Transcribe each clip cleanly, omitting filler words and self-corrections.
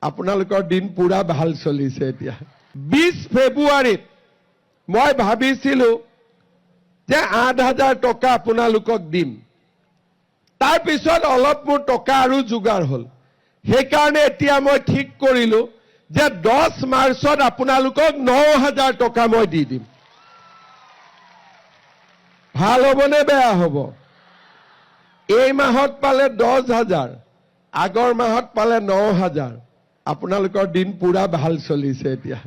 আপোনালোকৰ দিন পুৰা ভাল চলিছে এতিয়া 20 ফেব্ৰুৱাৰীত মই ভাবিছিলো যে 8,000 টকা আপোনালোকক দিম তাৰ পিছত অলপ মোৰ টকা আৰু যোগাৰ হল সেইকাৰণে এতিয়া মই ঠিক কৰিলো যে 10 মাৰ্চত আপোনালোকক 9,000 টকা মই দি দিম ভাল হ'বনে বেয়া হ'ব এই মাহত পালে 10,000 আগৰ মাহত পালে 9,000 আপোনালোকৰ দিন পুৰা ভাল চলিছে এতিয়া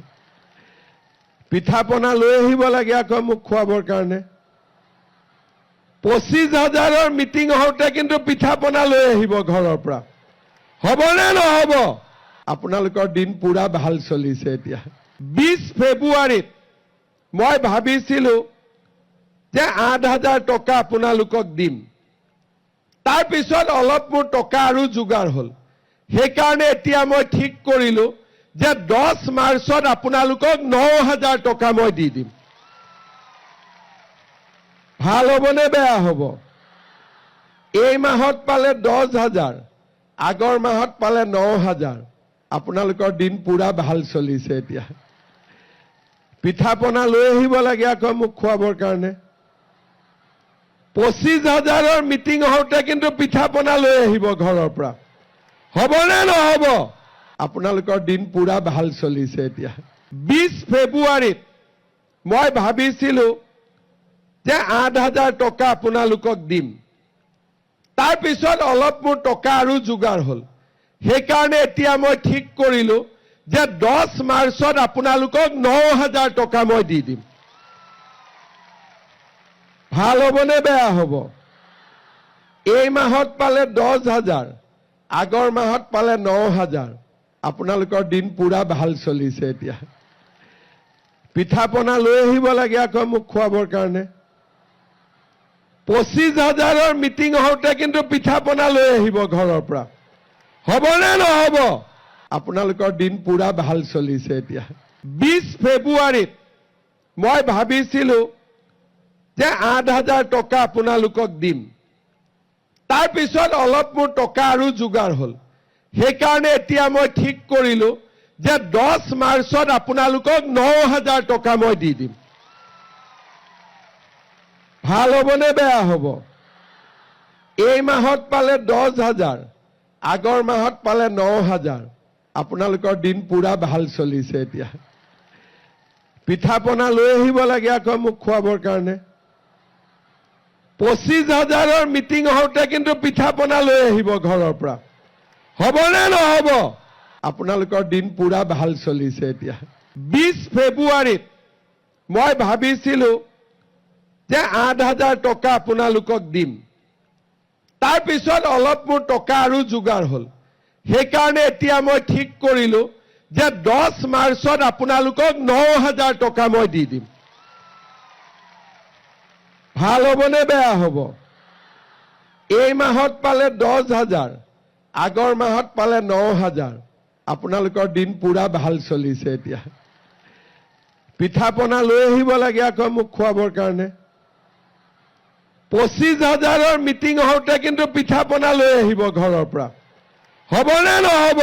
পিঠা পনা লৈ আহিব লাগে আকৌ মোক খোৱাবৰ কাৰণে 25,000ৰ মিটিং হওঁতে কিন্তু পিঠা পনা লৈ আহিব ঘৰৰ পৰা হ'বনে নহ'ব আপোনালোকৰ দিন পুৰা ভাল চলিছে এতিয়া 20 ফেব্ৰুৱাৰীত মই ভাবিছিলো যে 8,000 টকা আপোনালোকক দিম তাৰ পিছত অলপ মোৰ টকা আৰু যোগাৰ হল সেইকাৰণে এতিয়া মই ঠিক কৰিলো যে 10 মাৰ্চত আপোনালোকক 9,000 টকা মই দি দিম ভাল হ'বনে বেয়া হ'ব এই মাহত পালে 10,000 আগৰ মাহত পালে 9,000 আপোনালোকৰ দিন পুৰা ভাল চলিছে এতিয়া পিঠা পনা লৈ আহিব লাগে আকৌ মোক খোৱাবৰ কাৰণে 25,000ৰ মিটিং হওঁতে কিন্তু পিঠা পনা লৈ আহিব ঘৰৰ পৰা হ'বনে নহ'ব আপোনালোকৰ দিন পুৰা ভাল চলিছে এতিয়া 20 ফেব্ৰুৱাৰীত মই ভাবিছিলো যে 8,000 টকা আপোনালোকক দিম তাৰ পিছত অলপ মোৰ টকা আৰু যোগাৰ হল সেইকাৰণে এতিয়া মই ঠিক কৰিলো যে 10 মাৰ্চত আপোনালোকক 9,000 টকা মই দি দিম ভাল হ'বনে বেয়া হ'ব এই মাহত পালে 10,000 আগৰ মাহত পালে 9,000 আপোনালোকৰ দিন পুৰা ভাল চলিছে এতিয়া পিঠা পনা লৈ আহিব লাগে আকৌ মোক খোৱাবৰ কাৰণে 25,000ৰ মিটিং হওঁতে কিন্তু পিঠা পনা লৈ আহিব ঘৰৰ পৰা হ'বনে নহ'ব আপোনালোকৰ দিন পুৰা ভাল চলিছে এতিয়া 20 ফেব্ৰুৱাৰীত মই ভাবিছিলো যে 8,000 টকা আপোনালোকক দিম তাৰ পিছত অলপ মোৰ টকা আৰু যোগাৰ হল সেইকাৰণে এতিয়া মই ঠিক কৰিলো যে 10 মাৰ্চত আপোনালোকক 9,000 টকা মই দি দিম ভাল হ'বনে বেয়া হ'ব এই মাহত পালে 10,000 আগৰ মাহত পালে 9,000 আপোনালোকৰ দিন পুৰা ভাল চলিছে এতিয়া পিঠা পনা লৈ আহিব লাগে আকৌ মোক খোৱাবৰ কাৰণে 25,000ৰ মিটিং হওঁতে কিন্তু পিঠা পনা লৈ আহিব ঘৰৰ পৰা হ'বনে নহ'ব আপোনালোকৰ দিন পুৰা ভাল চলিছে এতিয়া 20 ফেব্ৰুৱাৰীত মই ভাবিছিলো যে 8,000 টকা আপোনালোকক দিম তাৰ পিছত অলপ মোৰ টকা আৰু যোগাৰ হল সেইকাৰণে এতিয়া মই ঠিক কৰিলো যে 10 মাৰ্চত আপোনালোকক 9,000 টকা মই দি দিম ভাল হ'বনে বেয়া হ'ব এই মাহত পালে 10,000 আগৰ মাহত পালে 9,000 আপোনালোকৰ দিন পুৰা ভাল চলিছে এতিয়া পিঠা পনা লৈ আহিব লাগে আকৌ মোক খোৱাবৰ কাৰণে 25,000ৰ মিটিং হওঁতে কিন্তু পিঠা পনা লৈ আহিব ঘৰৰ পৰা হ'বনে নহ'ব